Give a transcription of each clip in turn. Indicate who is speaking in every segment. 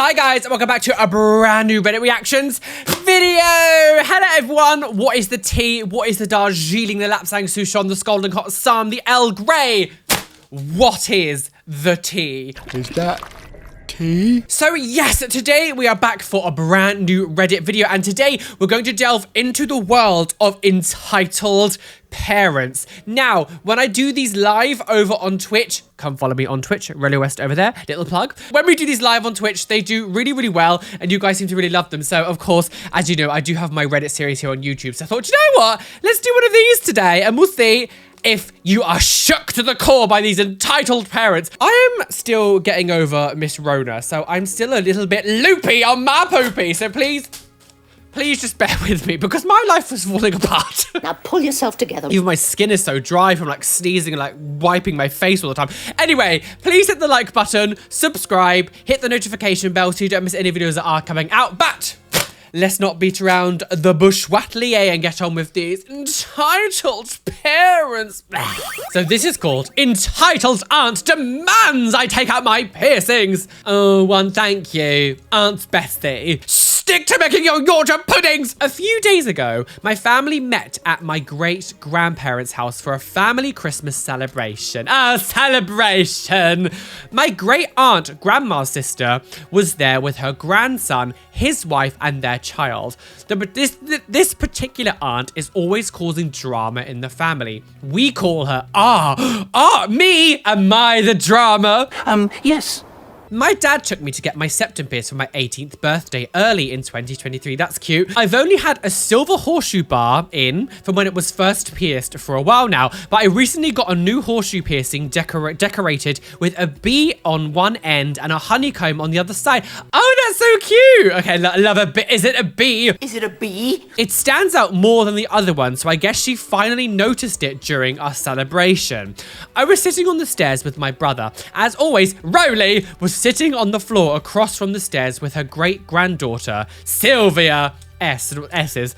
Speaker 1: Hi guys, and welcome back to a brand new Reddit reactions video. Hello everyone, what is the tea? What is the Darjeeling, the Lapsang Souchong, the Scalding Hot Sun, the Earl Grey? What is the tea?
Speaker 2: Is that tea?
Speaker 1: So yes, today we are back for a brand new Reddit video, and today we're going to delve into the world of entitled parents. Now, when I do these live over on Twitch, come follow me on Twitch, Roly West over there, little plug. When we do these live on Twitch, they do really, really well, and you guys seem to really love them. So, of course, as you know, I do have my Reddit series here on YouTube. So I thought, you know what? Let's do one of these today, and we'll see if you are shook to the core by these entitled parents. I am still getting over Miss Rona, so I'm still a little bit loopy on my poopy. So please just bear with me, because my life was falling apart.
Speaker 3: Now pull yourself together.
Speaker 1: Even my skin is so dry from like sneezing and like wiping my face all the time. Anyway, please hit the like button, subscribe, hit the notification bell so you don't miss any videos that are coming out. But let's not beat around the bush wattlier and get on with these entitled parents. So this is called Entitled Aunt Demands I Take Out My Piercings. Oh, one thank you, Aunt Bessie. Stick to making your Yorkshire puddings! A few days ago, my family met at my great-grandparents' house for a family Christmas celebration. A celebration! My great-aunt, grandma's sister, was there with her grandson, his wife, and their child. But this particular aunt is always causing drama in the family. We call her, me? Am I the drama?
Speaker 3: Yes.
Speaker 1: My dad took me to get my septum pierced for my 18th birthday early in 2023. That's cute. I've only had a silver horseshoe bar in from when it was first pierced for a while now, but I recently got a new horseshoe piercing decorated with a bee on one end and a honeycomb on the other side. Oh, that's so cute. Okay, love a bee. Is it a bee?
Speaker 3: Is it a bee?
Speaker 1: It stands out more than the other one, so I guess she finally noticed it during our celebration. I was sitting on the stairs with my brother. As always, Roly was sitting on the floor across from the stairs with her great-granddaughter, Sylvia, S's,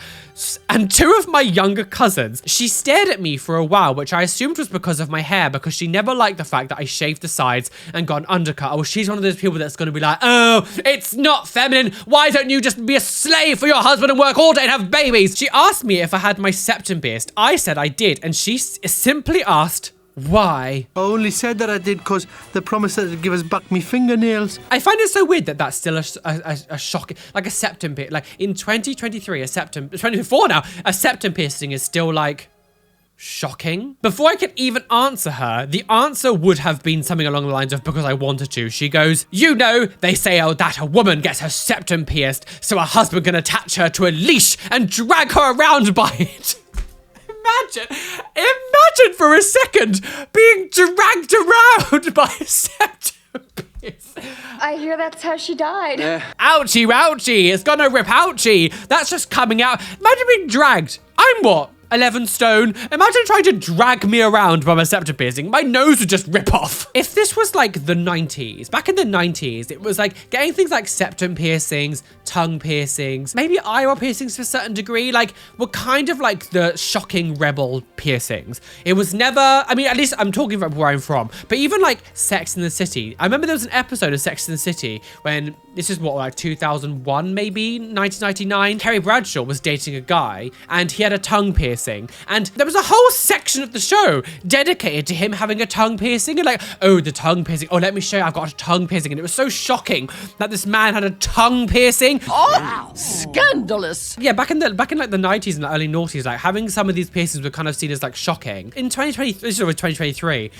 Speaker 1: and two of my younger cousins. She stared at me for a while, which I assumed was because of my hair, because she never liked the fact that I shaved the sides and got an undercut. Oh, she's one of those people that's going to be like, oh, it's not feminine. Why don't you just be a slave for your husband and work all day and have babies? She asked me if I had my septum pierced. I said I did, and she simply asked, why?
Speaker 2: I only said that I did because they promised that they'd give us back me fingernails.
Speaker 1: I find it so weird that that's still a shock, like a septum piercing. Like in 2023, 2024 now, a septum piercing is still like shocking. Before I could even answer her, the answer would have been something along the lines of, because I wanted to. She goes, you know, they say that a woman gets her septum pierced so her husband can attach her to a leash and drag her around by it. Imagine for a second being dragged around by a septum pierce.
Speaker 4: I hear that's how she died.
Speaker 1: Ouchie, ouchie, it's gonna rip ouchie. That's just coming out. Imagine being dragged. I'm what? 11 stone. Imagine trying to drag me around by my septum piercing. My nose would just rip off. If this was like the 90s, back in the 90s, it was like getting things like septum piercings, tongue piercings, maybe eyebrow piercings to a certain degree, like were kind of like the shocking rebel piercings. It was never, I mean, at least I'm talking about where I'm from, but even like Sex and the City. I remember there was an episode of Sex and the City when, this is what, like 2001 maybe, 1999, Carrie Bradshaw was dating a guy and he had a tongue piercing. And there was a whole section of the show dedicated to him having a tongue piercing and like, oh, the tongue piercing. Oh, let me show you, I've got a tongue piercing. And it was so shocking that this man had a tongue piercing.
Speaker 3: Oh, wow. Scandalous.
Speaker 1: Yeah, back in like the 90s and the early noughties, like having some of these piercings were kind of seen as like shocking. In 2023,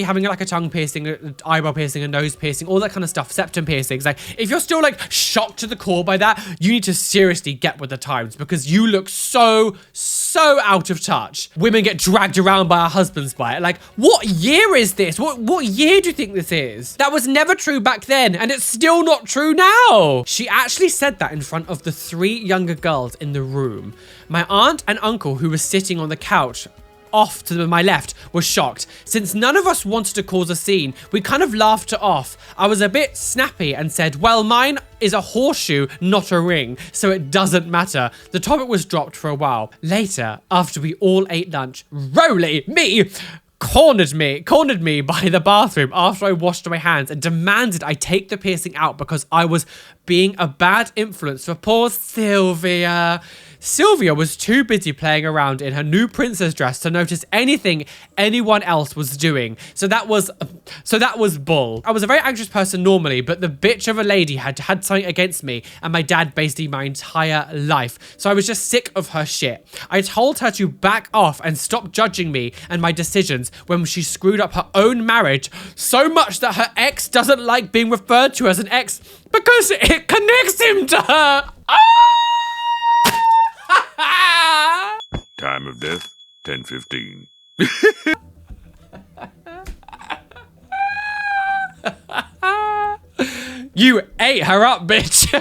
Speaker 1: having like a tongue piercing, an eyebrow piercing, a nose piercing, all that kind of stuff, septum piercings. Like if you're still like shocked to the core by that, you need to seriously get with the times, because you look so out of touch. Women get dragged around by our husbands by it. Like, what year is this? What year do you think this is? That was never true back then, and it's still not true now. She actually said that in front of the 3 younger girls in the room. My aunt and uncle, who were sitting on the couch off to my left, was shocked. Since none of us wanted to cause a scene, we kind of laughed it off. I was a bit snappy and said, well, mine is a horseshoe, not a ring, so it doesn't matter. The topic was dropped for a while. Later, after we all ate lunch, Roly, me, cornered me by the bathroom after I washed my hands and demanded I take the piercing out because I was being a bad influence for poor Sylvia. Sylvia was too busy playing around in her new princess dress to notice anything anyone else was doing. So that was bull. I was a very anxious person normally, but the bitch of a lady had something against me and my dad basically my entire life. So I was just sick of her shit. I told her to back off and stop judging me and my decisions when she screwed up her own marriage so much that her ex doesn't like being referred to as an ex because it connects him to her.
Speaker 5: Time of death, 10:15.
Speaker 1: You ate her up, bitch.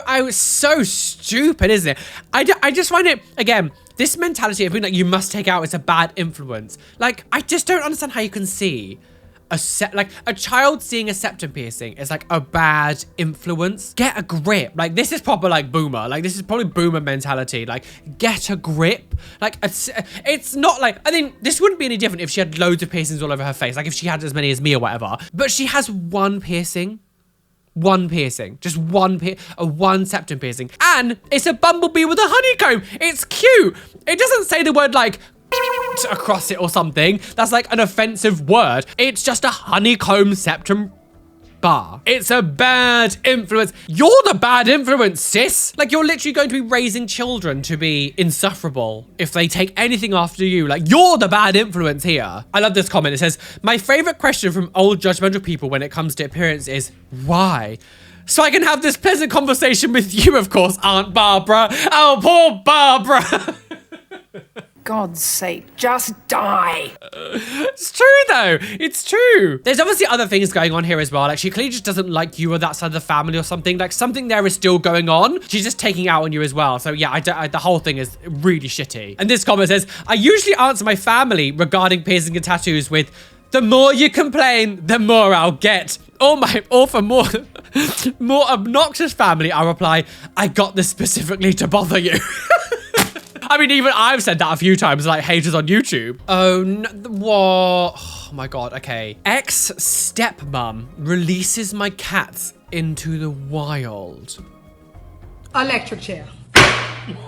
Speaker 1: I was so stupid, isn't it? I just find it, again, this mentality of being like, you must take out, it's a bad influence. Like, I just don't understand how you can see a child seeing a septum piercing is like a bad influence. Get a grip. Like, this is proper like boomer. Like, this is probably boomer mentality. Like, get a grip. Like, it's not like, I think this wouldn't be any different if she had loads of piercings all over her face. Like, if she had as many as me or whatever. But she has one piercing. One piercing. Just one septum piercing. And it's a bumblebee with a honeycomb. It's cute. It doesn't say the word like across it or something. That's like an offensive word. It's just a honeycomb septum bar. It's a bad influence. You're the bad influence, sis. Like, you're literally going to be raising children to be insufferable if they take anything after you. Like, you're the bad influence here. I love this comment. It says, my favorite question from old judgmental people when it comes to appearance is, why? So I can have this pleasant conversation with you, of course, Aunt Barbara. Oh, poor Barbara.
Speaker 6: God's sake, just die.
Speaker 1: It's true, though. It's true. There's obviously other things going on here as well. Like, she clearly just doesn't like you or that side of the family or something. Like, something there is still going on. She's just taking out on you as well. So, yeah, the whole thing is really shitty. And this comment says, I usually answer my family regarding piercing and tattoos with, the more you complain, the more I'll get. Or for more obnoxious family, I'll reply, I got this specifically to bother you. I mean, even I've said that a few times, like haters on YouTube. Oh, no, what? Oh my God, okay. Ex-stepmom releases my cat into the wild.
Speaker 6: Electric chair.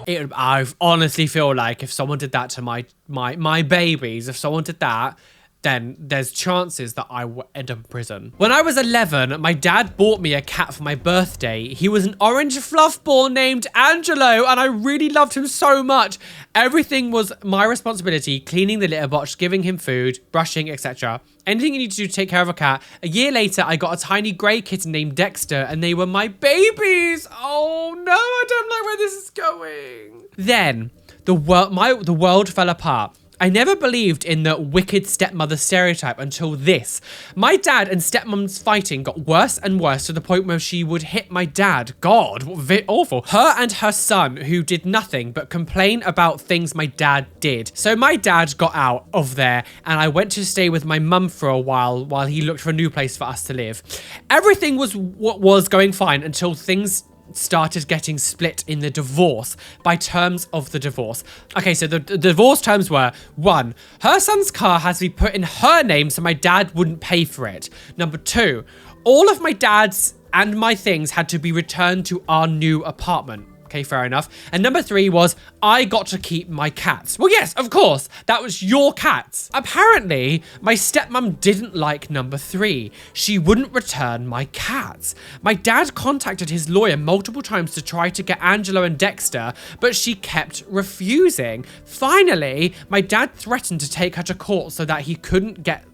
Speaker 1: I honestly feel like if someone did that to my babies, if someone did that, then there's chances that I will end up in prison. When I was 11, my dad bought me a cat for my birthday. He was an orange fluff ball named Angelo, and I really loved him so much. Everything was my responsibility, cleaning the litter box, giving him food, brushing, etc. Anything you need to do to take care of a cat. A year later, I got a tiny grey kitten named Dexter, and they were my babies. Oh no, I don't like where this is going. Then, the world fell apart. I never believed in the wicked stepmother stereotype until this. My dad and stepmom's fighting got worse and worse to the point where she would hit my dad. God, what awful. Her and her son, who did nothing but complain about things my dad did. So my dad got out of there and I went to stay with my mum for a while he looked for a new place for us to live. Everything was going fine until things started getting split in the divorce by terms of the divorce. Okay, so the divorce terms were, 1, her son's car has to be put in her name so my dad wouldn't pay for it. Number 2, all of my dad's and my things had to be returned to our new apartment. Okay, fair enough. And number 3 was, I got to keep my cats. Well, yes, of course, that was your cats. Apparently, my stepmom didn't like number 3. She wouldn't return my cats. My dad contacted his lawyer multiple times to try to get Angelo and Dexter, but she kept refusing. Finally, my dad threatened to take her to court so that he couldn't get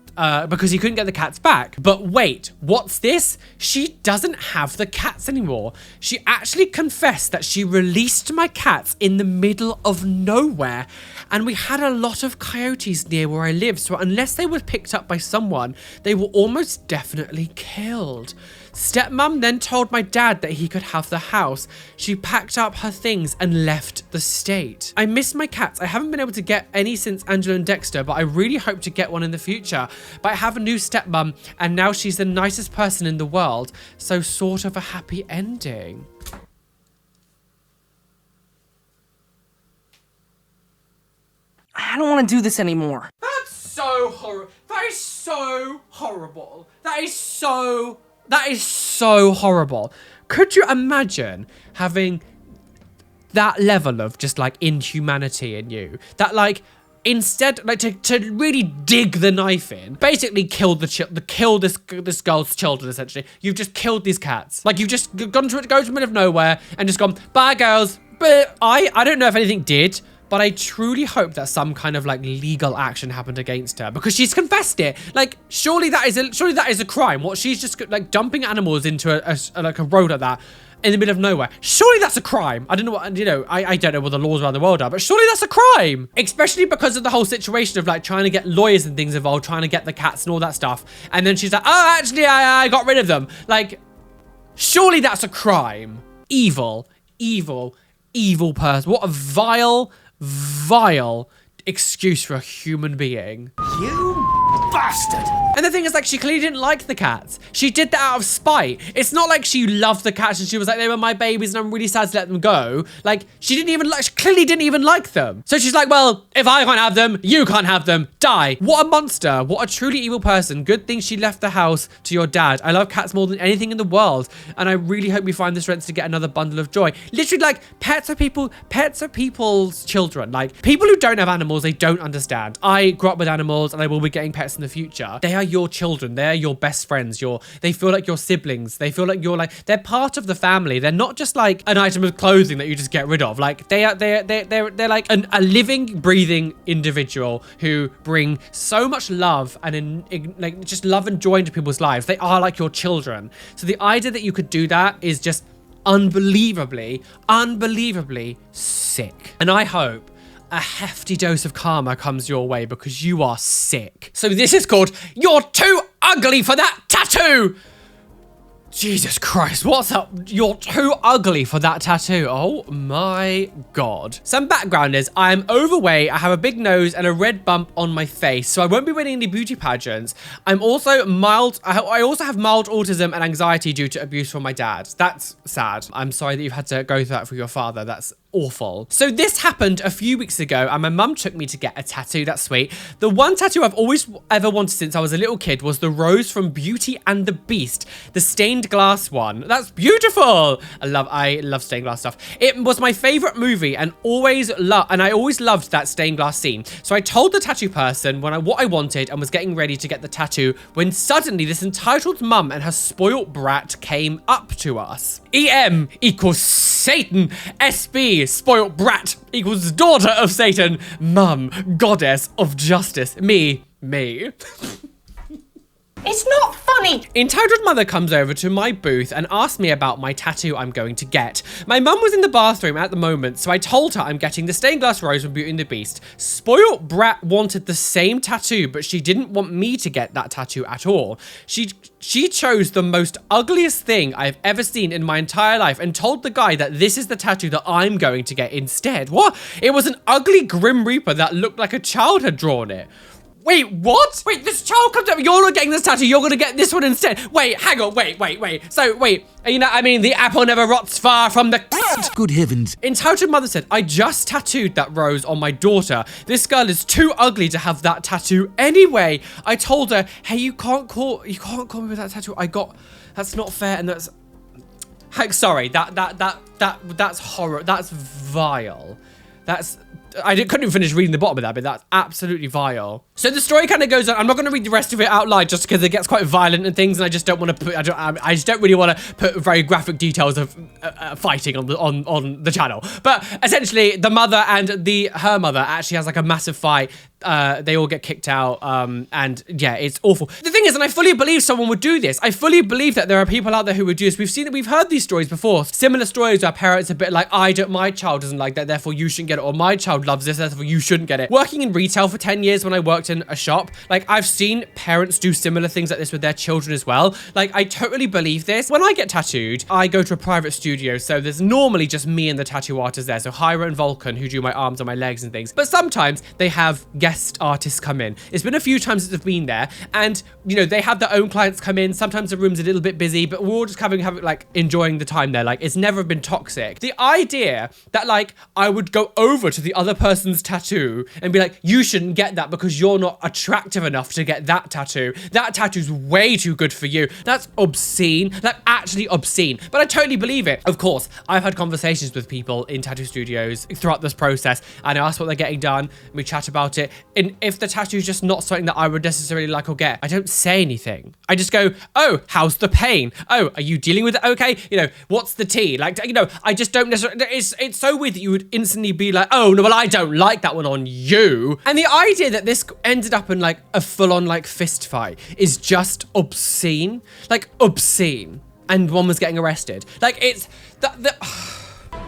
Speaker 1: because he couldn't get the cats back. But wait, what's this? She doesn't have the cats anymore. She actually confessed that she released my cats in the middle of nowhere. And we had a lot of coyotes near where I live, so unless they were picked up by someone, they were almost definitely killed. Stepmom then told my dad that he could have the house. She packed up her things and left the state. I miss my cats. I haven't been able to get any since Angela and Dexter, but I really hope to get one in the future. But I have a new stepmom, and now she's the nicest person in the world, so sort of a happy ending.
Speaker 6: I don't want to do this anymore.
Speaker 1: That's so so horrible. That is so horrible. That is so horrible. Could you imagine having that level of just like inhumanity in you? That like, instead, like to really dig the knife in, basically kill this girl's children. Essentially, you've just killed these cats. Like you've just gone to go to the middle of nowhere and just gone, bye girls. But I don't know if anything did, but I truly hope that some kind of like legal action happened against her because she's confessed it. Like surely that is a crime. What, she's just like dumping animals into a road like that in the middle of nowhere. Surely that's a crime. I don't know what, you know, I don't know what the laws around the world are, but surely that's a crime. Especially because of the whole situation of like trying to get lawyers and things involved, trying to get the cats and all that stuff. And then she's like, oh, actually, I got rid of them. Like, surely that's a crime. Evil, evil, evil person. What a vile, vile excuse for a human being.
Speaker 3: You bastard!
Speaker 1: And the thing is, like, she clearly didn't like the cats. She did that out of spite. It's not like she loved the cats and she was like, they were my babies and I'm really sad to let them go. Like, she clearly didn't even like them. So she's like, well, if I can't have them, you can't have them. Die. What a monster. What a truly evil person. Good thing she left the house to your dad. I love cats more than anything in the world. And I really hope you find the strength to get another bundle of joy. Literally, like, pets are people's children. Like, people who don't have animals, they don't understand. I grew up with animals and I will be getting pets in the future. They are your children. They're your best friends. They feel like your siblings. They feel like they're part of the family. They're not just like an item of clothing that you just get rid of. Like they're like a living, breathing individual who bring so much love and like just love and joy into people's lives. They are like your children. So the idea that you could do that is just unbelievably sick. And I hope a hefty dose of karma comes your way because you are sick. So this is called You're Too Ugly for That Tattoo. Jesus Christ, what's up? You're too ugly for that tattoo. Oh my God. Some background is I am overweight, I have a big nose and a red bump on my face, so I won't be winning any beauty pageants. I'm also mild, I also have mild autism and anxiety due to abuse from my dad. That's sad. I'm sorry that you've had to go through that for your father. That's awful. So this happened a few weeks ago and my mum took me to get a tattoo. That's sweet. The one tattoo I've always ever wanted since I was a little kid was the rose from Beauty and the Beast, the stained glass one. That's beautiful. I love stained glass stuff. It was my favorite movie and I always loved that stained glass scene. So I told the tattoo person what I wanted and was getting ready to get the tattoo when suddenly this entitled mum and her spoilt brat came up to us. EM equals Satan. SB, spoilt brat, equals daughter of Satan. Mum, goddess of justice. Me.
Speaker 3: It's not funny.
Speaker 1: Entitled mother comes over to my booth and asks me about my tattoo I'm going to get. My mum was in the bathroom at the moment, so I told her I'm getting the stained glass rose from Beauty and the Beast. Spoiled brat wanted the same tattoo, but she didn't want me to get that tattoo at all. She chose the most ugliest thing I've ever seen in my entire life and told the guy that this is the tattoo that I'm going to get instead. What? It was an ugly Grim Reaper that looked like a child had drawn it. Wait, what? Wait, this child comes up, you're not getting this tattoo, you're gonna get this one instead. Wait, hang on, wait. So, wait, you know, I mean, the apple never rots far from the...
Speaker 7: Good heavens.
Speaker 1: Entitled mother said, I just tattooed that rose on my daughter. This girl is too ugly to have that tattoo anyway. I told her, hey, you can't call me with that tattoo that's not fair, and that's... Heck, sorry, that's horror, that's vile. Couldn't even finish reading the bottom of that, but that's absolutely vile. So the story kind of goes on. I'm not going to read the rest of it out loud just because it gets quite violent and things, and I just don't want to put. I just don't really want to put very graphic details of fighting on the channel. But essentially, the mother and her mother actually has like a massive fight. They all get kicked out, and yeah, it's awful. The thing is, and I fully believe someone would do this. I fully believe that there are people out there who would do this. We've heard these stories before. Similar stories where parents are a bit like, my child doesn't like that, therefore you shouldn't get it, or my child loves this, therefore you shouldn't get it. Working in retail for 10 years when I worked in a shop, like I've seen parents do similar things like this with their children as well. Like I totally believe this. When I get tattooed, I go to a private studio, so there's normally just me and the tattoo artist there. So Hyra and Vulcan, who do my arms and my legs and things. But sometimes they have guest artists come in. It's been a few times since I've been there, and you know, they have their own clients come in. Sometimes the room's a little bit busy, but we're all just having like enjoying the time there. Like it's never been toxic. The idea that like I would go over to the other another person's tattoo and be like, you shouldn't get that because you're not attractive enough to get that tattoo. That tattoo's way too good for you. That's obscene. Like, actually obscene. But I totally believe it. Of course, I've had conversations with people in tattoo studios throughout this process, and I ask what they're getting done, and we chat about it. And if the tattoo is just not something that I would necessarily like or get, I don't say anything. I just go, oh, how's the pain? Oh, are you dealing with it okay? You know, what's the tea? Like, you know, I just don't necessarily, it's so weird that you would instantly be like, oh, no, well, I don't like that one on you. And the idea that this ended up in like a full-on like fist fight is just obscene. Like, obscene. And one was getting arrested. Like, it's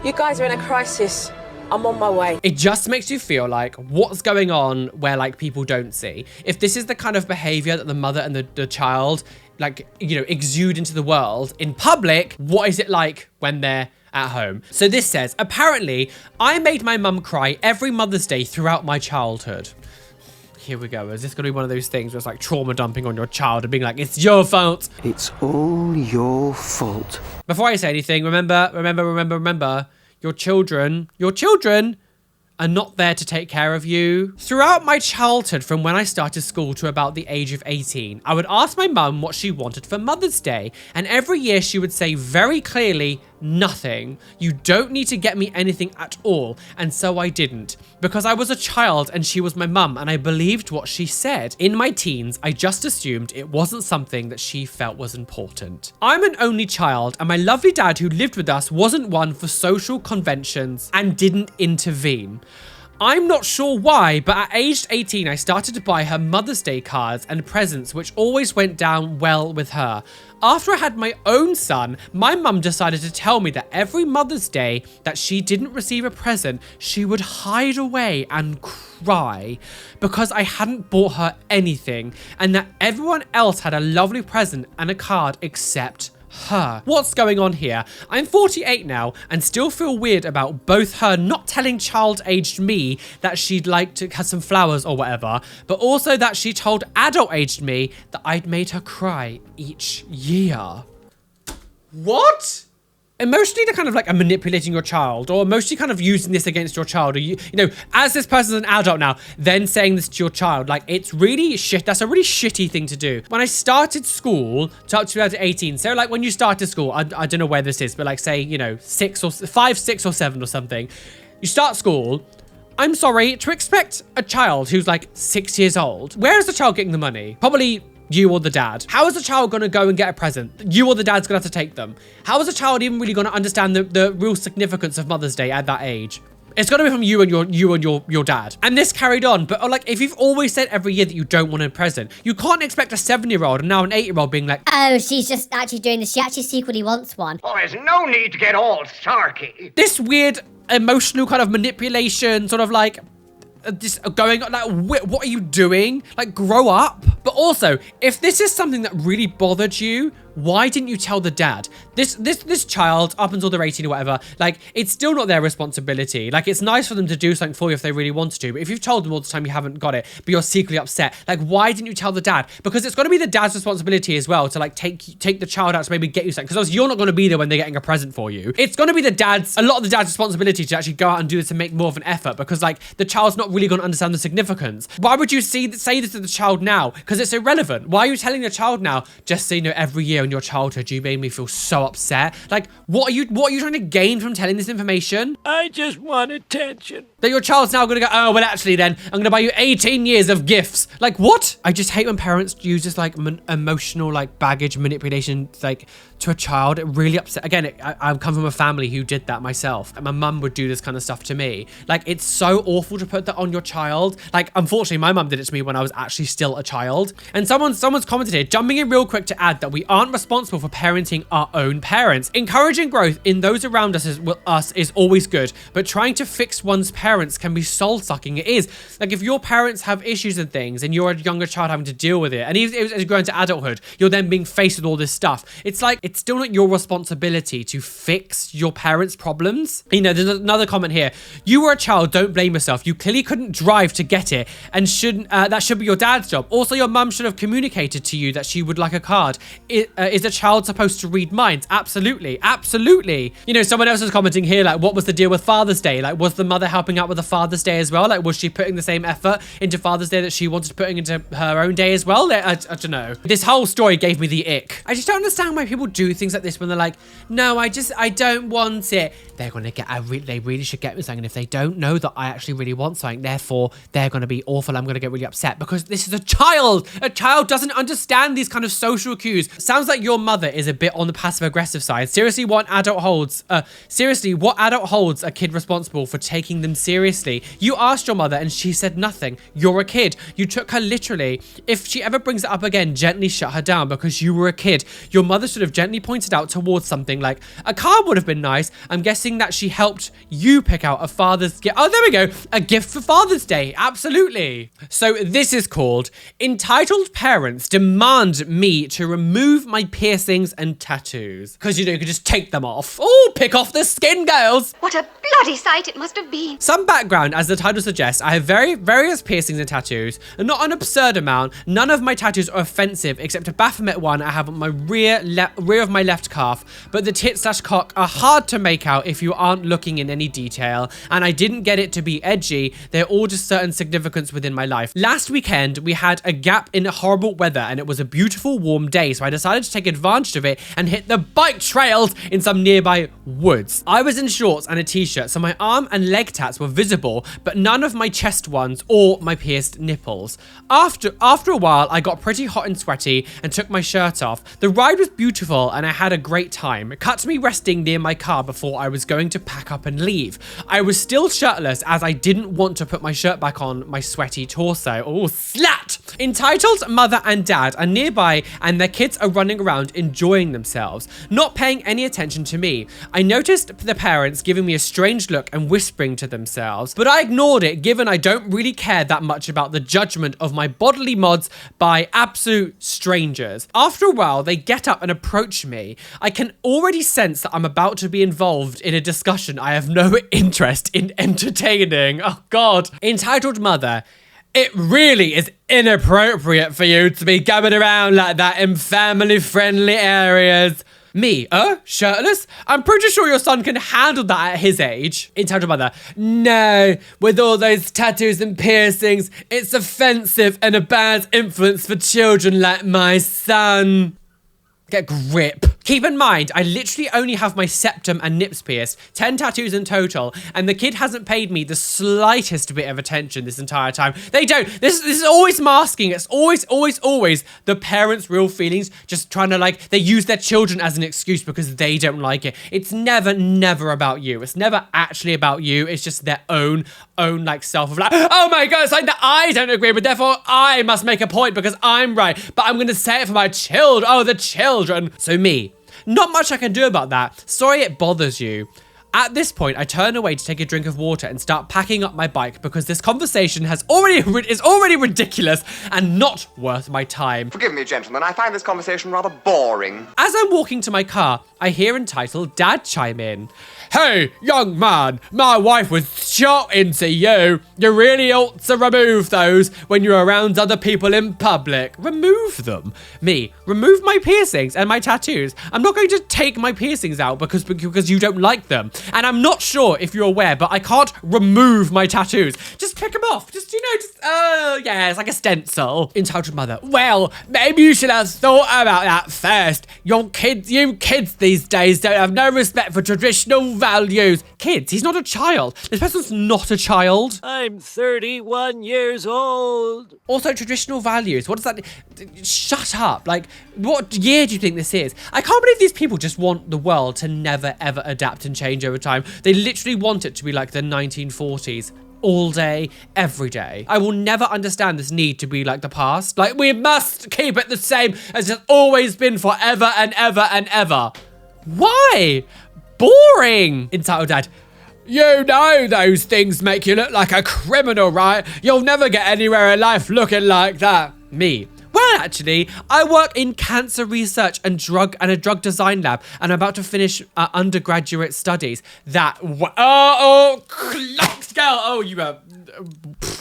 Speaker 7: You guys are in a crisis. I'm on my way.
Speaker 1: It just makes you feel like what's going on where like people don't see. If this is the kind of behavior that the mother and the child like, you know, exude into the world in public, what is it like when they're at home? So this says, apparently, I made my mum cry every Mother's Day throughout my childhood. Here we go. Is this going to be one of those things where it's like trauma dumping on your child and being like, it's your fault?
Speaker 2: It's all your fault.
Speaker 1: Before I say anything, remember, your children are not there to take care of you. Throughout my childhood, from when I started school to about the age of 18, I would ask my mum what she wanted for Mother's Day. And every year she would say very clearly, nothing. You don't need to get me anything at all. And so I didn't. Because I was a child and she was my mum and I believed what she said. In my teens, I just assumed it wasn't something that she felt was important. I'm an only child and my lovely dad who lived with us wasn't one for social conventions and didn't intervene. I'm not sure why, but at age 18, I started to buy her Mother's Day cards and presents, which always went down well with her. After I had my own son, my mum decided to tell me that every Mother's Day that she didn't receive a present, she would hide away and cry because I hadn't bought her anything and that everyone else had a lovely present and a card except her. What's going on here? I'm 48 now and still feel weird about both her not telling child-aged me that she'd like to have some flowers or whatever, but also that she told adult-aged me that I'd made her cry each year. What? Emotionally, they're kind of like manipulating your child or emotionally kind of using this against your child, or you know, as this person's an adult now, then saying this to your child. Like, it's really shit. That's a really shitty thing to do. When I started school to up to about 18, so like when you started school, I don't know where this is, but like say, you know, 5, 6 or 7 or something, you start school. I'm sorry, to expect a child who's like 6 years old, where is the child getting the money? Probably you or the dad. How is the child going to go and get a present? You or the dad's going to have to take them. How is the child even really going to understand the real significance of Mother's Day at that age? It's got to be from you and your dad. And this carried on. But like, if you've always said every year that you don't want a present, you can't expect a 7-year-old and now an 8-year-old being like,
Speaker 8: oh, she's just actually doing this. She actually secretly wants one.
Speaker 3: Oh, there's no need to get all sarky.
Speaker 1: this weird emotional kind of manipulation, sort of like, just going like, what are you doing? Like, grow up. But also, if this is something that really bothered you, why didn't you tell the dad? This child, up until they're 18 or whatever, like, it's still not their responsibility. Like, it's nice for them to do something for you if they really wanted to, but if you've told them all the time you haven't got it, but you're secretly upset, like, why didn't you tell the dad? Because it's going to be the dad's responsibility as well to like take the child out to maybe get you something, because you're not going to be there when they're getting a present for you. It's going to be a lot of the dad's responsibility to actually go out and do this and make more of an effort, because like, the child's not really going to understand the significance. Why would you say this to the child now? Because it's irrelevant. Why are you telling the child now? Just so you know, every year in your childhood, you made me feel so upset. Like, what are you trying to gain from telling this information?
Speaker 3: I just want attention.
Speaker 1: That your child's now gonna go, oh, well, actually then, I'm gonna buy you 18 years of gifts. Like, what? I just hate when parents use this, like, emotional, like, baggage manipulation, like, to a child. It really upset. Again, I come from a family who did that myself. And my mum would do this kind of stuff to me. Like, it's so awful to put that on your child. Like, unfortunately, my mum did it to me when I was actually still a child. And someone's commented here, jumping in real quick to add that we aren't responsible for parenting our own parents. Encouraging growth in those around us is always good, but trying to fix one's parents can be soul-sucking. It is. Like, if your parents have issues and things, and you're a younger child having to deal with it, and even as you grow into adulthood, you're then being faced with all this stuff. It's like, it's still not your responsibility to fix your parents' problems. You know, there's another comment here. You were a child, don't blame yourself. You clearly couldn't drive to get it, and that should be your dad's job. Also, your mum should have communicated to you that she would like a card. Is a child supposed to read minds? Absolutely, absolutely. You know, someone else is commenting here, like, what was the deal with Father's Day? Like, was the mother helping out with the Father's Day as well? Like, was she putting the same effort into Father's Day that she wanted putting into her own day as well? I don't know. This whole story gave me the ick. I just don't understand why people do things like this when they're like, no, I don't want it. They're gonna get, they really should get me something. And if they don't know that I actually really want something, therefore they're gonna be awful. I'm gonna get really upset because this is a child. A child doesn't understand these kind of social cues. Sounds like your mother is a bit on the passive aggressive side. Seriously, what adult holds a kid responsible for taking them seriously? You asked your mother and she said nothing. You're a kid. You took her literally. If she ever brings it up again, gently shut her down because you were a kid. Your mother should have gently pointed out towards something like a car would have been nice. I'm guessing that she helped you pick out a father's gift. Oh, there we go. A gift for Father's Day. Absolutely. So this is called Entitled Parents Demand Me to Remove My Piercings and Tattoos. Because, you know, you could just take them off. Oh, pick off the skin, girls.
Speaker 4: What a bloody sight it must have been.
Speaker 1: Some background, as the title suggests, I have various piercings and tattoos, and not an absurd amount. None of my tattoos are offensive, except a Baphomet one I have on my rear of my left calf, but the tit/cock are hard to make out if you aren't looking in any detail, and I didn't get it to be edgy. They're all just certain significance within my life. Last weekend, we had a gap in horrible weather, and it was a beautiful warm day, so I decided to take advantage of it and hit the bike trails in some nearby woods. I was in shorts and a t-shirt, so my arm and leg tats were visible, but none of my chest ones or my pierced nipples. After a while, I got pretty hot and sweaty and took my shirt off. The ride was beautiful and I had a great time. It cut to me resting near my car before I was going to pack up and leave. I was still shirtless as I didn't want to put my shirt back on my sweaty torso. Oh, slat! Entitled mother and dad are nearby and their kids are running around enjoying themselves, not paying any attention to me. I noticed the parents giving me a strange look and whispering to themselves, but I ignored it given I don't really care that much about the judgment of my bodily mods by absolute strangers. After a while, they get up and approach me. I can already sense that I'm about to be involved in a discussion I have no interest in entertaining. Oh God. Entitled mother, it really is inappropriate for you to be going around like that in family-friendly areas. Me, shirtless? I'm pretty sure your son can handle that at his age. Entitled mother, no, with all those tattoos and piercings, it's offensive and a bad influence for children like my son. Get grip. Keep in mind, I literally only have my septum and nips pierced, 10 tattoos in total, and the kid hasn't paid me the slightest bit of attention this entire time. They don't. This is always masking. It's always the parents' real feelings, just trying to, like, they use their children as an excuse because they don't like it. It's never about you. It's never actually about you. It's just their own like self of like, oh my God, it's like that I don't agree with, therefore I must make a point because I'm right, but I'm gonna say it for my children. Oh, the children. So me. Not much I can do about that. Sorry it bothers you. At this point, I turn away to take a drink of water and start packing up my bike because this conversation is already ridiculous and not worth my time.
Speaker 9: Forgive me, gentlemen, I find this conversation rather boring.
Speaker 1: As I'm walking to my car, I hear Entitled Dad chime in. Hey, young man, my wife was shot into you. You really ought to remove those when you're around other people in public. Remove them? Me, remove my piercings and my tattoos. I'm not going to take my piercings out because you don't like them. And I'm not sure if you're aware, but I can't remove my tattoos. Just pick them off. Yeah, it's like a stencil. Entitled mother, well, maybe you should have thought about that first. You kids these days don't have no respect for traditional values. Kids, he's not a child. This person's not a child.
Speaker 3: I'm 31 years old.
Speaker 1: Also, traditional values. What does that... Shut up. Like, what year do you think this is? I can't believe these people just want the world to never, ever adapt and change over time. They literally want it to be like the 1940s. All day, every day. I will never understand this need to be like the past. Like, we must keep it the same as it's always been forever and ever and ever. Why? Boring. Entitled Dad. You know those things make you look like a criminal, right? You'll never get anywhere in life looking like that. Me. Well, learn, actually. I work in cancer research and a drug design lab, and I'm about to finish undergraduate studies.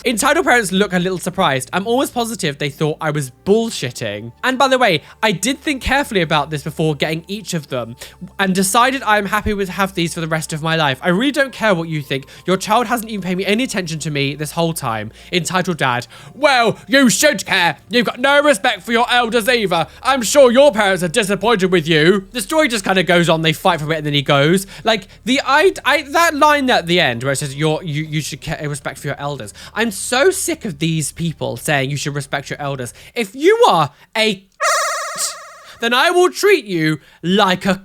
Speaker 1: Entitled parents look a little surprised. I'm almost positive they thought I was bullshitting. And by the way, I did think carefully about this before getting each of them and decided I'm happy to have these for the rest of my life. I really don't care what you think. Your child hasn't even paid me any attention to me this whole time. Entitled dad. Well, you should care. You've got no respect for your elders either. I'm sure your parents are disappointed with you. The story just kind of goes on. They fight for a bit and then he goes. Like, that line at the end where it says you should care, respect for your elders. I'm so sick of these people saying you should respect your elders. If you are a then I will treat you like a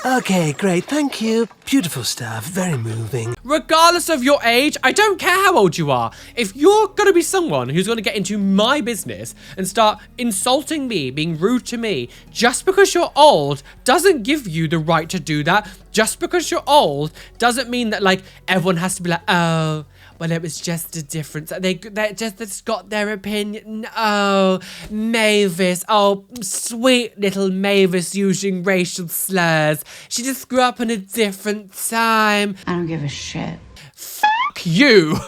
Speaker 2: Okay, great, thank you. Beautiful stuff, very moving.
Speaker 1: Regardless of your age, I don't care how old you are. If you're going to be someone who's going to get into my business and start insulting me, being rude to me, just because you're old doesn't give you the right to do that. Just because you're old doesn't mean that, like, everyone has to be like, oh, well, it was just a difference. They just got their opinion. Oh, Mavis. Oh, sweet little Mavis using racial slurs. She just grew up in a different time.
Speaker 6: I don't give a shit.
Speaker 1: Fuck you.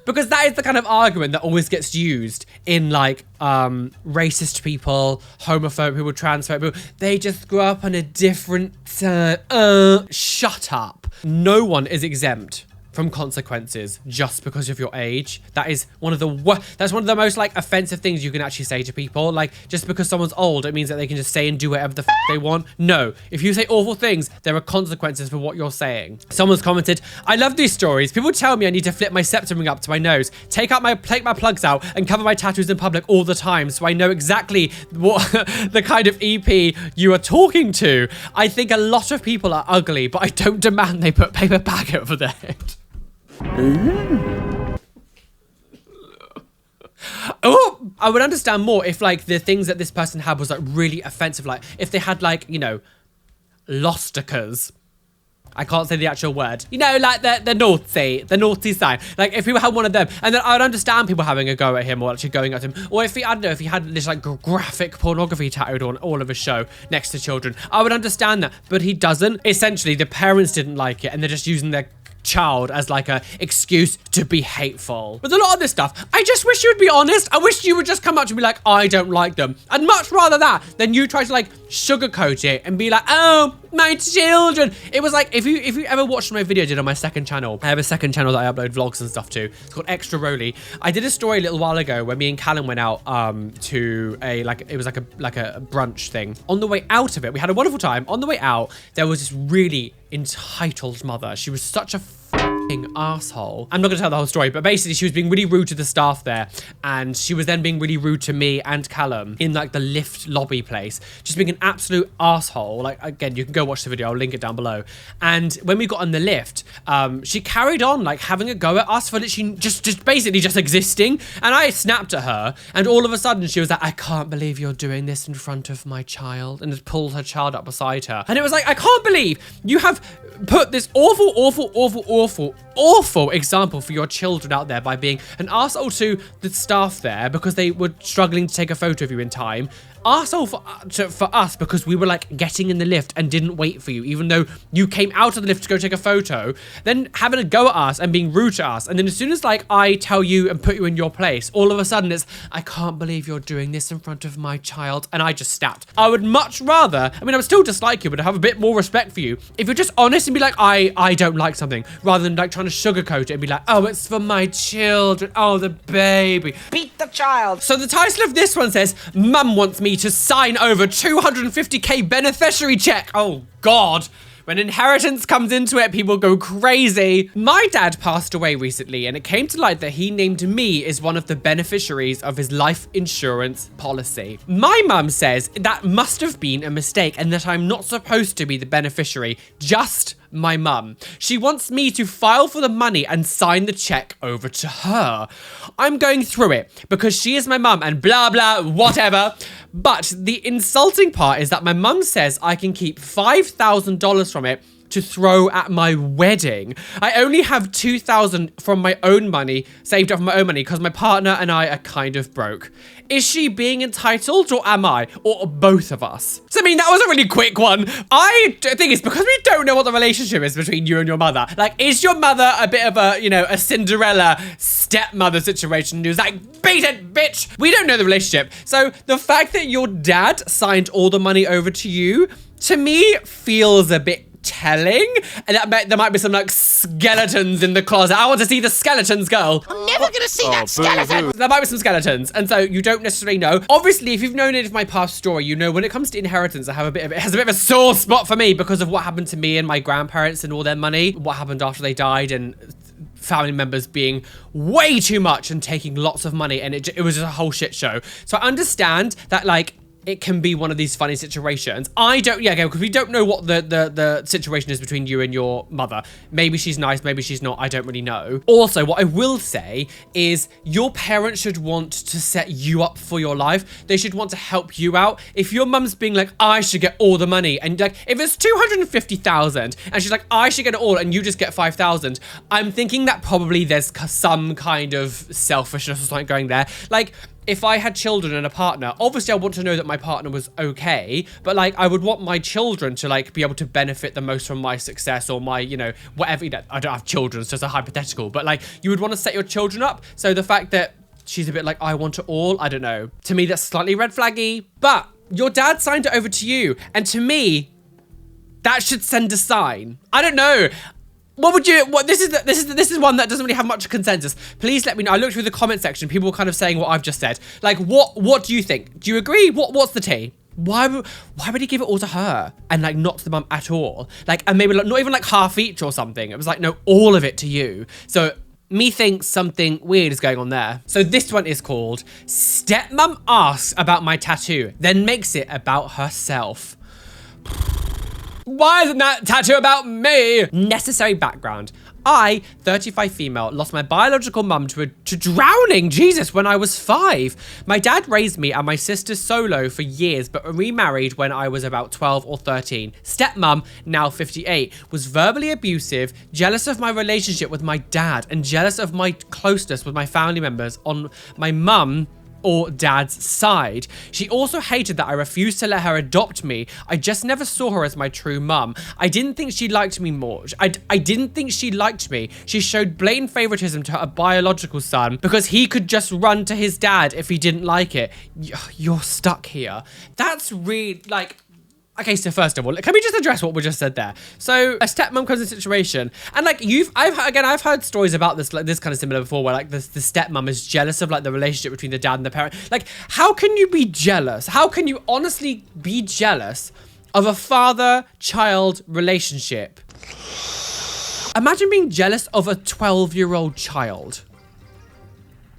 Speaker 1: Because that is the kind of argument that always gets used in, like, racist people, homophobe people, transphobe people. They just grew up in a different time. Shut up. No one is exempt from consequences just because of your age. That is one of the most, like, offensive things you can actually say to people. Like, just because someone's old, it means that they can just say and do whatever the they want. No, if you say awful things, there are consequences for what you're saying. Someone's commented, I love these stories. People tell me I need to flip my septum ring up to my nose, take my plugs out and cover my tattoos in public all the time, so I know exactly what the kind of EP you are talking to. I think a lot of people are ugly, but I don't demand they put paper bag over their head. Oh, I would understand more if, like, the things that this person had was, like, really offensive. Like, if they had, like, you know, losticas. I can't say the actual word. You know, like the naughty sign. Like, if people had one of them, and then I would understand people having a go at him or actually going at him. Or if he, I don't know, if he had this, like, graphic pornography tattooed on all of his show next to children, I would understand that. But he doesn't. Essentially, the parents didn't like it, and they're just using their child as, like, a excuse to be hateful. With a lot of this stuff, I just wish you would be honest. I wish you would just come up to me like, I don't like them. I'd much rather that than you try to, like, sugarcoat it and be like, oh, my children. It was like, if you ever watched my video I did on my second channel, I have a second channel that I upload vlogs and stuff to. It's called Extra Roly. I did a story a little while ago where me and Callum went out to a, like, it was like a brunch thing. On the way out of it, we had a wonderful time. On the way out, there was this really entitled mother. She was such a f***ing asshole. I'm not gonna tell the whole story, but basically she was being really rude to the staff there, and she was then being really rude to me and Callum in, like, the lift lobby place, just being an absolute asshole. Like, again, you can go watch the video, I'll link it down below. And when we got on the lift, she carried on, like, having a go at us for literally just basically just existing, and I snapped at her, and all of a sudden she was like, I can't believe you're doing this in front of my child, and just pulled her child up beside her. And it was like, I can't believe you have put this awful example for your children out there by being an arsehole to the staff there because they were struggling to take a photo of you in time. Arsehole for us because we were, like, getting in the lift and didn't wait for you, even though you came out of the lift to go take a photo, then having a go at us and being rude to us. And then as soon as, like, I tell you and put you in your place, all of a sudden it's, I can't believe you're doing this in front of my child. And I just snapped. I would much rather, I mean, I would still dislike you, but I have a bit more respect for you if you're just honest and be like, I don't like something, rather than, like, trying to sugarcoat it and be like, oh, it's for my children. Oh, the baby.
Speaker 7: Beat the child.
Speaker 1: So the title of this one says, Mum wants me to sign over 250k beneficiary check. Oh, God. When inheritance comes into it, people go crazy. My dad passed away recently, and it came to light that he named me as one of the beneficiaries of his life insurance policy. My mum says that must have been a mistake and that I'm not supposed to be the beneficiary, just my mum. She wants me to file for the money and sign the check over to her. I'm going through it because she is my mum and blah, blah, whatever. But the insulting part is that my mum says I can keep $5,000 from it to throw at my wedding. I only have 2,000 from my own money, saved up from my own money, because my partner and I are kind of broke. Is she being entitled, or am I? Or both of us? So, I mean, that was a really quick one. I think it's because we don't know what the relationship is between you and your mother. Like, is your mother a bit of a, you know, a Cinderella stepmother situation who's like, beat it, bitch? We don't know the relationship. So the fact that your dad signed all the money over to you, to me, feels a bit telling, and there might be some like skeletons in the closet. I want to see the skeletons, girl.
Speaker 10: I'm never gonna see that skeleton.
Speaker 1: There might be some skeletons, and so you don't necessarily know. Obviously, if you've known any of my past story, you know when it comes to inheritance, it has a bit of a sore spot for me because of what happened to me and my grandparents and all their money, what happened after they died, and family members being way too much and taking lots of money, and it was just a whole shit show. So I understand that, like, it can be one of these funny situations. Because we don't know what the situation is between you and your mother. Maybe she's nice, maybe she's not, I don't really know. Also, what I will say is your parents should want to set you up for your life. They should want to help you out. If your mum's being like, I should get all the money, and like, if it's 250,000 and she's like, I should get it all, and you just get 5,000, I'm thinking that probably there's some kind of selfishness or something going there. Like, if I had children and a partner, obviously I want to know that my partner was okay, but like I would want my children to like be able to benefit the most from my success or my, you know, whatever. You know, I don't have children, so it's a hypothetical, but like you would want to set your children up. So the fact that she's a bit like, I want it all, I don't know. To me, that's slightly red flaggy, but your dad signed it over to you. And to me, that should send a sign. I don't know. What would you, this is one that doesn't really have much consensus. Please let me know. I looked through the comment section. People were kind of saying what I've just said. Like, what do you think? Do you agree? What's the tea? Why would he give it all to her and like not to the mum at all? Like, and maybe like, not even like half each or something. It was like, no, all of it to you. So me thinks something weird is going on there. So this one is called Stepmom Asks About My Tattoo, Then Makes It About Herself. Why isn't that tattoo about me? Necessary background. I, 35 female, lost my biological mum to drowning, Jesus, when I was 5. My dad raised me and my sister solo for years, but remarried when I was about 12 or 13. Stepmom, now 58, was verbally abusive, jealous of my relationship with my dad, and jealous of my closeness with my family members on my mum or dad's side. She also hated that I refused to let her adopt me. I just never saw her as my true mum. I didn't think she liked me more. I didn't think she liked me. She showed blatant favoritism to her biological son because he could just run to his dad if he didn't like it. You're stuck here. That's really, like, okay, so first of all, can we just address what we just said there? So a stepmom comes in a situation, and like I've heard stories about this, like this kind of similar before, where like the stepmom is jealous of like the relationship between the dad and the parent. Like, how can you be jealous? How can you honestly be jealous of a father-child relationship? Imagine being jealous of a 12-year-old child.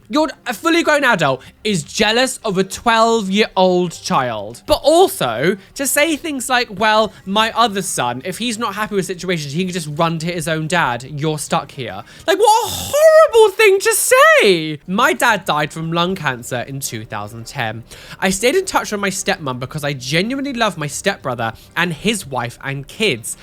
Speaker 1: You're a fully grown adult is jealous of a 12-year-old child. But also, to say things like, well, my other son, if he's not happy with situations, he can just run to his own dad. You're stuck here. Like, what a horrible thing to say. My dad died from lung cancer in 2010. I stayed in touch with my stepmom because I genuinely love my stepbrother and his wife and kids.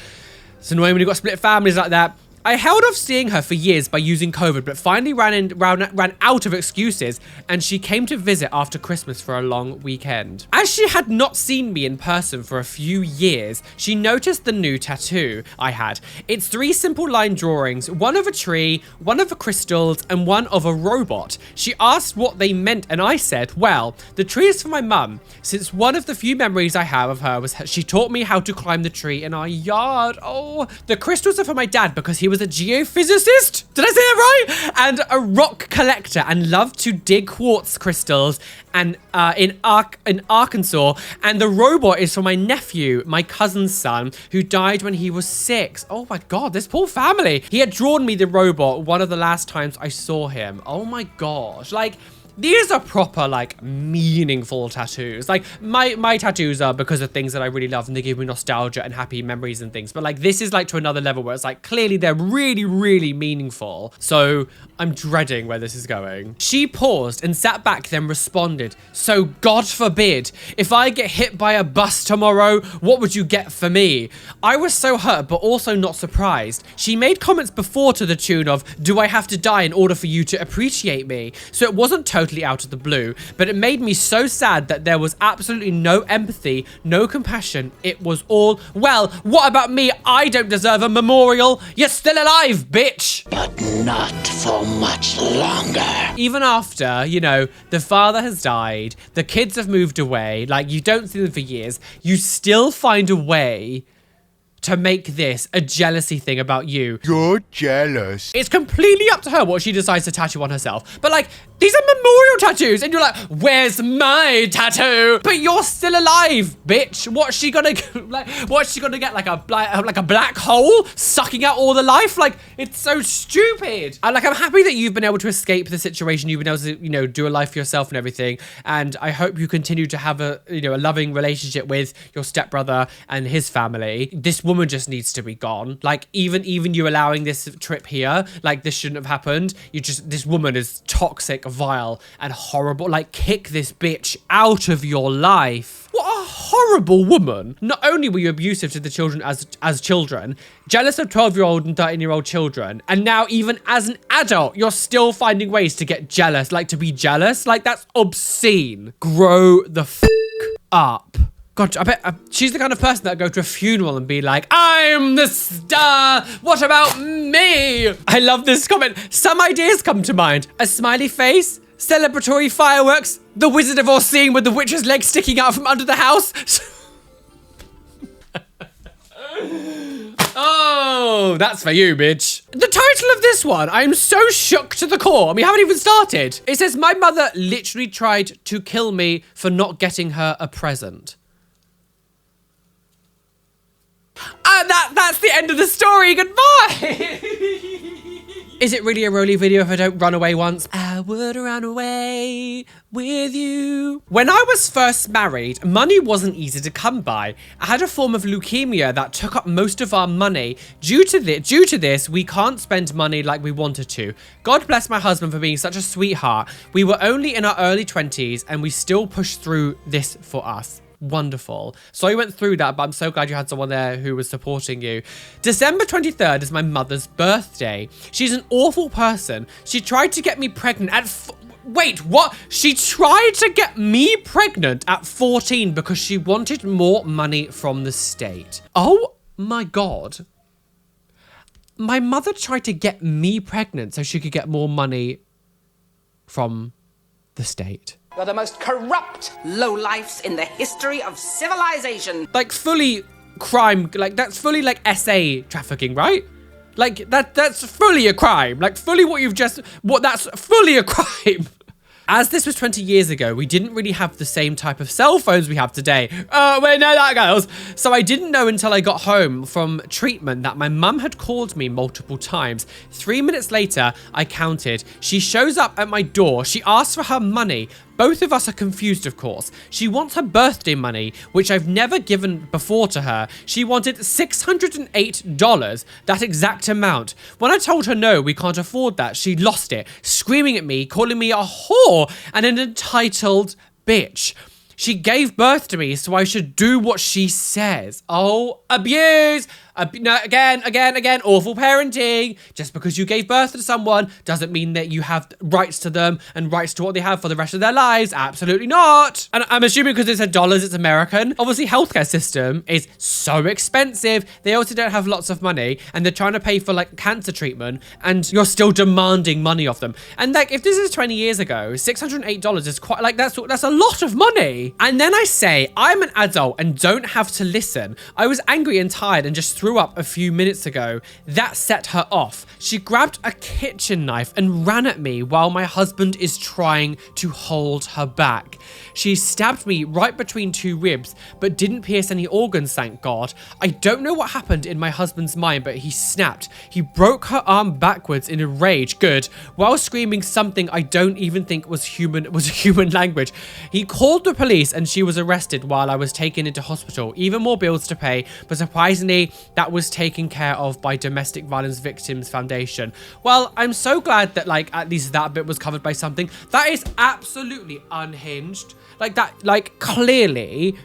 Speaker 1: It's annoying when you've got split families like that. I held off seeing her for years by using COVID, but finally ran out of excuses, and she came to visit after Christmas for a long weekend. As she had not seen me in person for a few years, she noticed the new tattoo I had. It's 3 simple line drawings, one of a tree, one of a crystals, and one of a robot. She asked what they meant, and I said, well, the tree is for my mum, since one of the few memories I have of her was she taught me how to climb the tree in our yard. Oh, the crystals are for my dad because he was a geophysicist? Did I say that right? And a rock collector and loved to dig quartz crystals and in Arkansas. And the robot is for my nephew, my cousin's son, who died when he was 6. Oh my God, this poor family. He had drawn me the robot one of the last times I saw him. Oh my gosh. Like, These are proper, like, meaningful tattoos. Like, my tattoos are because of things that I really love and they give me nostalgia and happy memories and things. But, like, this is, like, to another level where it's, like, clearly they're really, really meaningful. So I'm dreading where this is going. She paused and sat back, then responded, so God forbid, if I get hit by a bus tomorrow, what would you get for me? I was so hurt, but also not surprised. She made comments before to the tune of, do I have to die in order for you to appreciate me? So it wasn't totally out of the blue, but it made me so sad that there was absolutely no empathy, no compassion. It was all, well, what about me? I don't deserve a memorial. You're still alive, bitch.
Speaker 10: But not for much longer.
Speaker 1: Even after, you know, the father has died, the kids have moved away, like you don't see them for years, you still find a way to make this a jealousy thing about you.
Speaker 5: You're jealous.
Speaker 1: It's completely up to her what she decides to tattoo on herself. But like, these are memorial tattoos and you're like, where's my tattoo? But you're still alive, bitch. What's she gonna like? What's she gonna get? Like a black hole sucking out all the life? Like, it's so stupid. And like, I'm happy that you've been able to escape the situation. You've been able to, you know, do a life for yourself and everything. And I hope you continue to have a, you know, a loving relationship with your stepbrother and his family. This woman just needs to be gone. Like, even you allowing this trip here, like, this shouldn't have happened. This woman is toxic, vile, and horrible. Like, kick this bitch out of your life. What a horrible woman. Not only were you abusive to the children as children, jealous of 12-year-old and 13-year-old children, and now even as an adult, you're still finding ways to get jealous, like to be jealous. Like, that's obscene. Grow the f up. God, I bet she's the kind of person that would go to a funeral and be like, I'm the star, what about me? I love this comment. Some ideas come to mind. A smiley face, celebratory fireworks, the Wizard of Oz scene with the witch's leg sticking out from under the house. Oh, that's for you, bitch. The title of this one, I'm so shook to the core. I mean, haven't even started. It says, my mother literally tried to kill me for not getting her a present. That's the end of the story. Goodbye. Is it really a Roly video if I don't run away once? I would run away with you. When I was first married, money wasn't easy to come by. I had a form of leukemia that took up most of our money. Due to this, we can't spend money like we wanted to. God bless my husband for being such a sweetheart. We were only in our early 20s and we still pushed through this for us. Wonderful. So I went through that, but I'm so glad you had someone there who was supporting you. December 23rd is my mother's birthday. She's an awful person. She tried to get me pregnant at wait, what? She tried to get me pregnant at 14 because she wanted more money from the state. Oh my God. My mother tried to get me pregnant so she could get more money from the state.
Speaker 6: You're the most corrupt lowlifes in the history of civilization.
Speaker 1: Like, fully crime, like, that's fully, like, SA trafficking, right? Like, that's fully a crime. Like, fully that's fully a crime. As this was 20 years ago, we didn't really have the same type of cell phones we have today. Oh, we know that, girls. So I didn't know until I got home from treatment that my mum had called me multiple times. 3 minutes later, I counted. She shows up at my door. She asks for her money. Both of us are confused, of course. She wants her birthday money, which I've never given before to her. She wanted $608, that exact amount. When I told her no, we can't afford that, she lost it, screaming at me, calling me a whore and an entitled bitch. She gave birth to me, so I should do what she says. Oh, abuse! No, again, awful parenting. Just because you gave birth to someone doesn't mean that you have rights to them and rights to what they have for the rest of their lives. Absolutely not. And I'm assuming because it's $, it's American. Obviously, healthcare system is so expensive. They also don't have lots of money and they're trying to pay for like cancer treatment and you're still demanding money off them. And like, if this is 20 years ago, $608 is quite like, that's a lot of money. And then I say, I'm an adult and don't have to listen. I was angry and tired and just threw threw up a few minutes ago. That set her off. She grabbed a kitchen knife and ran at me while my husband is trying to hold her back. She stabbed me right between two ribs, but didn't pierce any organs, thank God. I don't know what happened in my husband's mind, but he snapped. He broke her arm backwards in a rage, good, while screaming something I don't even think was human language. He called the police and she was arrested while I was taken into hospital. Even more bills to pay, but surprisingly, that was taken care of by Domestic Violence Victims Foundation. Well, I'm so glad that like at least that bit was covered by something. That is absolutely unhinged. Like that, like clearly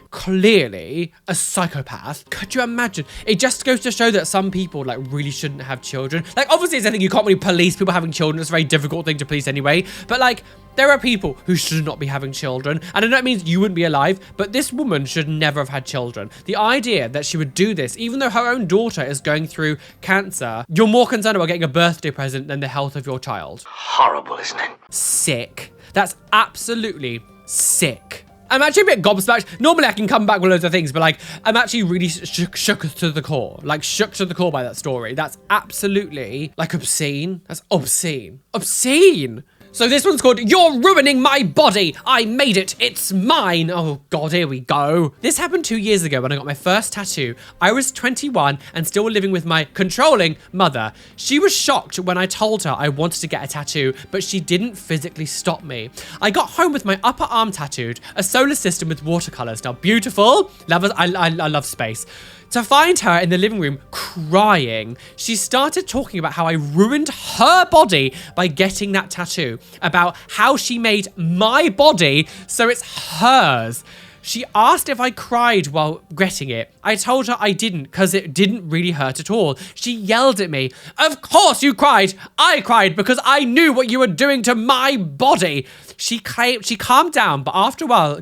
Speaker 1: a psychopath. Could you imagine? It just goes to show that some people like really shouldn't have children. Like obviously it's a thing you can't really police people having children. It's a very difficult thing to police anyway. But like there are people who should not be having children. And I know it means you wouldn't be alive, but this woman should never have had children. The idea that she would do this, even though her own daughter is going through cancer, you're more concerned about getting a birthday present than the health of your child.
Speaker 10: Horrible, isn't it?
Speaker 1: Sick. That's absolutely sick. I'm actually a bit gobsmacked. Normally I can come back with loads of things, but like I'm actually really shook to the core. Like shook to the core by that story. That's absolutely like obscene. That's obscene. Obscene. So this one's called You're Ruining My Body. I made it. It's mine. Oh God, here we go. This happened 2 years ago when I got my first tattoo. I was 21 and still living with my controlling mother. She was shocked when I told her I wanted to get a tattoo, but she didn't physically stop me. I got home with my upper arm tattooed, a solar system with watercolors. Now beautiful. I love space. To find her in the living room crying, she started talking about how I ruined her body by getting that tattoo, about how she made my body so it's hers. She asked if I cried while getting it. I told her I didn't because it didn't really hurt at all. She yelled at me. Of course you cried. I cried because I knew what you were doing to my body. She calmed down, but after a while,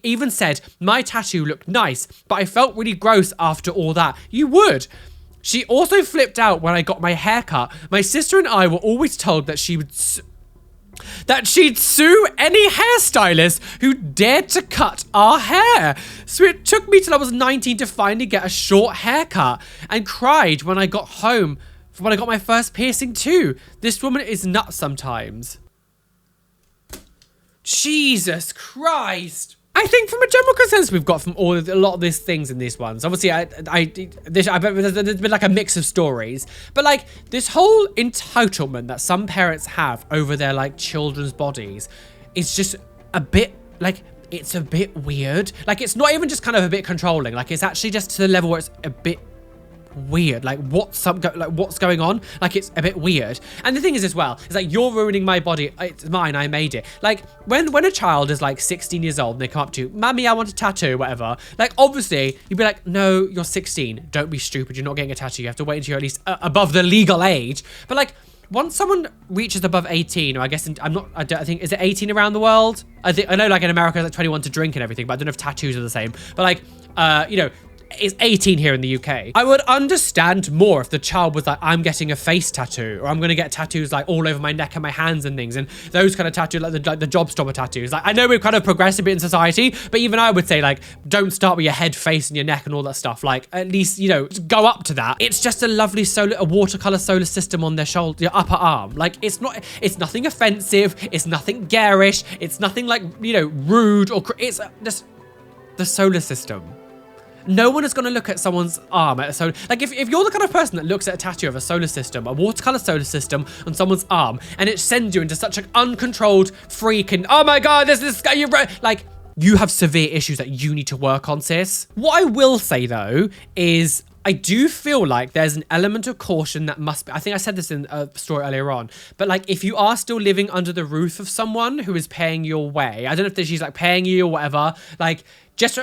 Speaker 1: even said my tattoo looked nice, but I felt really gross after all that. You would. She also flipped out when I got my hair cut. My sister and I were always told that she'd sue any hairstylist who dared to cut our hair. So it took me till I was 19 to finally get a short haircut, and cried when I got home when I got my first piercing too. This woman is nuts sometimes. Jesus Christ. I think from a general consensus we've got from a lot of these things in these ones. Obviously, I bet there's been like a mix of stories, but like this whole entitlement that some parents have over their like children's bodies is just a bit like, it's a bit weird. Like it's not even just kind of a bit controlling. Like it's actually just to the level where it's a bit weird. Like what's going on? Like it's a bit weird. And the thing is as well, it's like, you're ruining my body. It's mine. I made it. Like when a child is like 16 years old and they come up to you, Mummy, I want a tattoo, whatever. Like obviously you'd be like, no, you're 16. Don't be stupid. You're not getting a tattoo. You have to wait until you're at least above the legal age. But like once someone reaches above 18, or I guess I think, is it 18 around the world? I know like in America it's like 21 to drink and everything, but I don't know if tattoos are the same. But like, you know, it's 18 here in the UK. I would understand more if the child was like, I'm getting a face tattoo, or I'm going to get tattoos like all over my neck and my hands and things, and those kind of tattoos, like the job stopper tattoos. Like I know we've kind of progressed a bit in society, but even I would say like, don't start with your head, face, and your neck and all that stuff. Like at least, you know, go up to that. It's just a lovely a watercolor solar system on their shoulder, your upper arm. Like it's nothing offensive. It's nothing garish. It's nothing like, you know, rude or it's just the solar system. No one is going to look at someone's arm at a solar... Like, if you're the kind of person that looks at a tattoo of a solar system, a watercolor solar system on someone's arm, and it sends you into such an uncontrolled freak and, oh my God, this guy, like, you have severe issues that you need to work on, sis. What I will say, though, is I do feel like there's an element of caution that must be... I think I said this in a story earlier on, but, like, if you are still living under the roof of someone who is paying your way, I don't know if she's, like, paying you or whatever, like, just...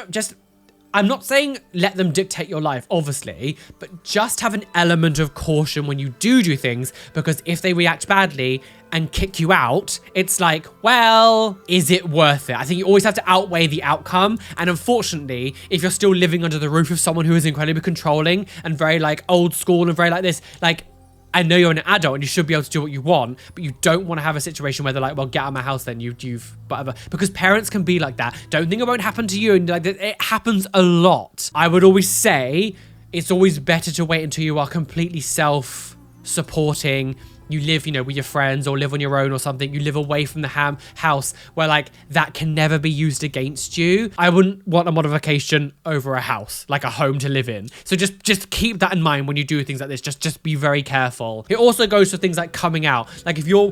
Speaker 1: I'm not saying let them dictate your life, obviously, but just have an element of caution when you do things, because if they react badly and kick you out, it's like, well, is it worth it? I think you always have to outweigh the outcome. And unfortunately, if you're still living under the roof of someone who is incredibly controlling and very like old school and very like this, like, I know you're an adult and you should be able to do what you want, but you don't want to have a situation where they're like, well, get out of my house then, you've whatever. Because parents can be like that. Don't think it won't happen to you. And like, it happens a lot. I would always say, it's always better to wait until you are completely self-supporting. You live, you know, with your friends or live on your own or something. You live away from the house where like that can never be used against you. I wouldn't want a modification over a house, like a home to live in. So just keep that in mind when you do things like this. Just be very careful. It also goes for things like coming out. Like if your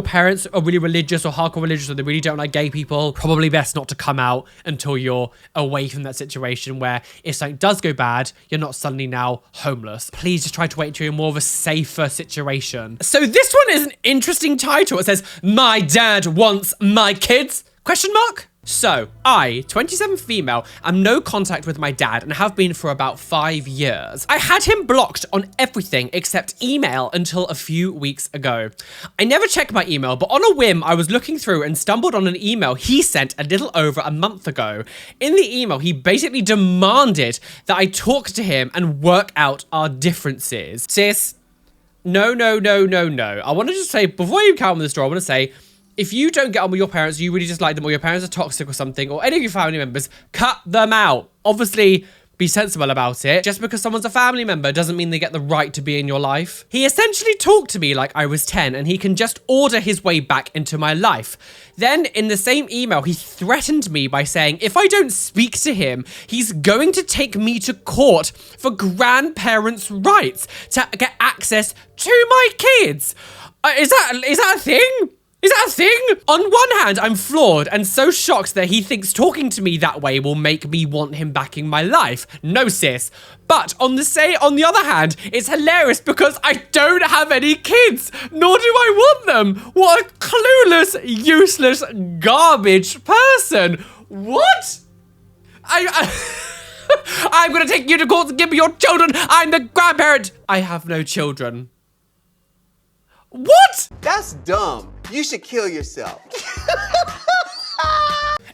Speaker 1: parents are really religious or hardcore religious or they really don't like gay people, probably best not to come out until you're away from that situation where if something does go bad, you're not suddenly now homeless. Please just try to wait until you're more of a safer situation. So this one is an interesting title. It says, "My dad wants my kids?" ? So, I, 27 female, am no contact with my dad and have been for about 5 years. I had him blocked on everything except email until a few weeks ago. I never check my email, but on a whim, I was looking through and stumbled on an email he sent a little over a month ago. In the email, he basically demanded that I talk to him and work out our differences. Sis, no. I want to just say, before you come with the story, I want to say, if you don't get on with your parents, you really dislike them, or your parents are toxic or something, or any of your family members, cut them out. Obviously, be sensible about it. Just because someone's a family member doesn't mean they get the right to be in your life. He essentially talked to me like I was 10 and he can just order his way back into my life. Then in the same email, he threatened me by saying if I don't speak to him, he's going to take me to court for grandparents' rights to get access to my kids. Is that a thing? Is that a thing? On one hand, I'm flawed and so shocked that he thinks talking to me that way will make me want him back in my life. No, sis. But on the other hand, it's hilarious because I don't have any kids, nor do I want them. What a clueless, useless, garbage person. What? I'm gonna take you to court and give me your children. I'm the grandparent. I have no children. What?
Speaker 11: That's dumb. You should kill yourself.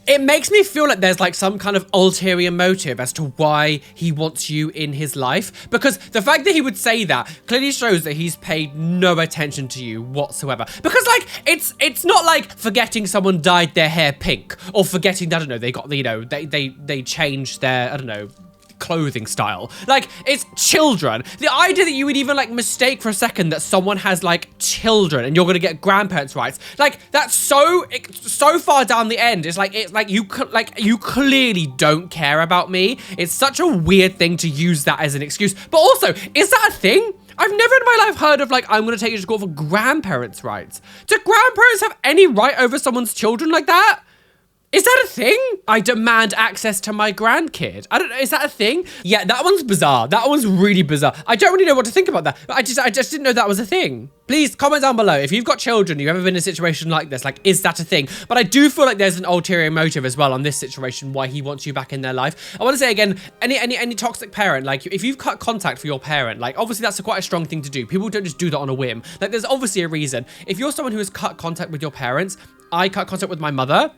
Speaker 1: It makes me feel like there's like some kind of ulterior motive as to why he wants you in his life. Because the fact that he would say that clearly shows that he's paid no attention to you whatsoever. Because like, it's not like forgetting someone dyed their hair pink or forgetting, I don't know, they got, you know, they changed their, I don't know, clothing style. Like, it's children. The idea that you would even like mistake for a second that someone has like children and you're gonna get grandparents' rights, like that's so far down the end. It's like you clearly don't care about me. It's such a weird thing to use that as an excuse. But also, is that a thing? I've never in my life heard of like, I'm gonna take you to court for grandparents' rights. Do grandparents have any right over someone's children like that? Is that a thing? I demand access to my grandkid. I don't know, is that a thing? Yeah, that one's bizarre. That one's really bizarre. I don't really know what to think about that, but I just didn't know that was a thing. Please comment down below if you've got children, you've ever been in a situation like this, like, is that a thing? But I do feel like there's an ulterior motive as well on this situation, why he wants you back in their life. I want to say again, any toxic parent, like if you've cut contact for your parent, like obviously that's quite a strong thing to do. People don't just do that on a whim. Like there's obviously a reason. If you're someone who has cut contact with your parents, I cut contact with my mother.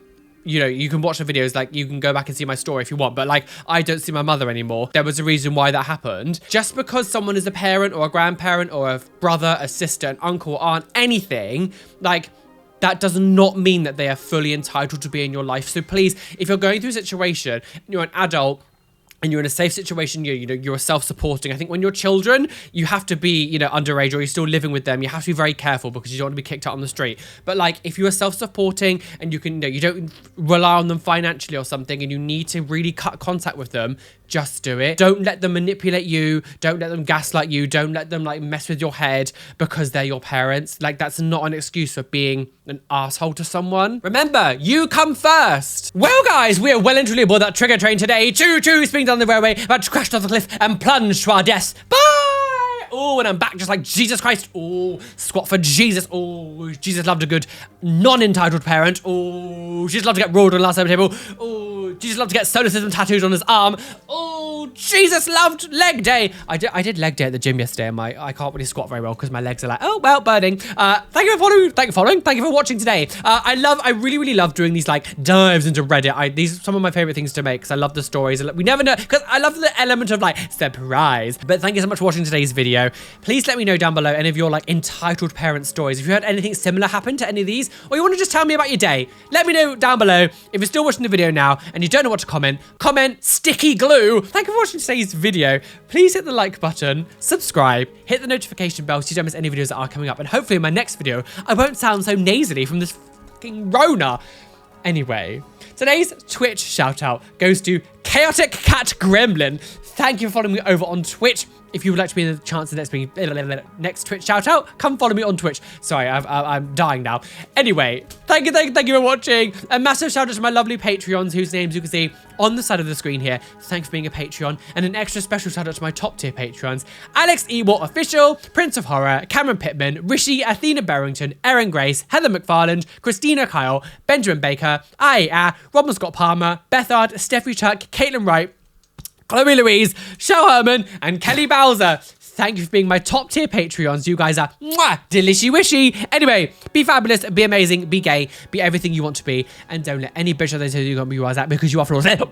Speaker 1: You know, you can watch the videos, like you can go back and see my story if you want, but like I don't see my mother anymore. There was a reason why that happened. Just because someone is a parent or a grandparent or a brother, a sister, an uncle, aunt, anything, like that does not mean that they are fully entitled to be in your life. So please, if you're going through a situation and you're an adult and you're in a safe situation, you're self-supporting. I think when you're children, you have to be, underage or you're still living with them. You have to be very careful because you don't want to be kicked out on the street. But like, if you are self-supporting and you can, you don't rely on them financially or something, and you need to really cut contact with them, just do it. Don't let them manipulate you. Don't let them gaslight you. Don't let them like mess with your head because they're your parents. Like that's not an excuse for being an asshole to someone. Remember, you come first. Well, guys, we are well and truly aboard that trigger train today. Choo-choo, speeding down the railway, about to crash off the cliff and plunge to our deaths. Bye! Oh, and I'm back just like Jesus Christ. Oh, squat for Jesus. Oh, Jesus loved a good non-entitled parent. Oh, Jesus loved to get rolled on the last table. Oh, Jesus loved to get solar system tattooed on his arm. Oh, Jesus loved leg day. I did leg day at the gym yesterday, and I can't really squat very well because my legs are like, oh, well, burning. Thank you for following. Thank you for following. Thank you for watching today. I really love doing these like dives into Reddit. These are some of my favorite things to make because I love the stories. We never know, because I love the element of like surprise. But thank you so much for watching today's video. Please let me know down below any of your like entitled parent stories. If you had anything similar happen to any of these, or you want to just tell me about your day, let me know down below. If you're still watching the video now and you don't know what to comment, comment sticky glue. Thank you for watching today's video. Please hit the like button, subscribe, hit the notification bell so you don't miss any videos that are coming up. And hopefully in my next video, I won't sound so nasally from this fucking Rona. Anyway, today's Twitch shout out goes to Chaotic Cat Gremlin. Thank you for following me over on Twitch. If you would like to be in the chance of next Twitch shout out, come follow me on Twitch. Sorry, I'm dying now. Anyway, thank you for watching. A massive shout out to my lovely Patreons, whose names you can see on the side of the screen here. Thanks for being a Patreon. And an extra special shout out to my top tier Patreons: Alex Ewart Official, Prince of Horror, Cameron Pittman, Rishi, Athena Barrington, Erin Grace, Heather McFarland, Christina Kyle, Benjamin Baker, Robin Scott Palmer, Bethard, Steffi Chuck, Caitlin Wright, Chloe Louise, Shell Herman, and Kelly Bowser. Thank you for being my top tier Patreons. You guys are delishy wishy. Anyway, be fabulous, be amazing, be gay, be everything you want to be, and don't let any bitch out there tell you got to be like that, because you are flawless.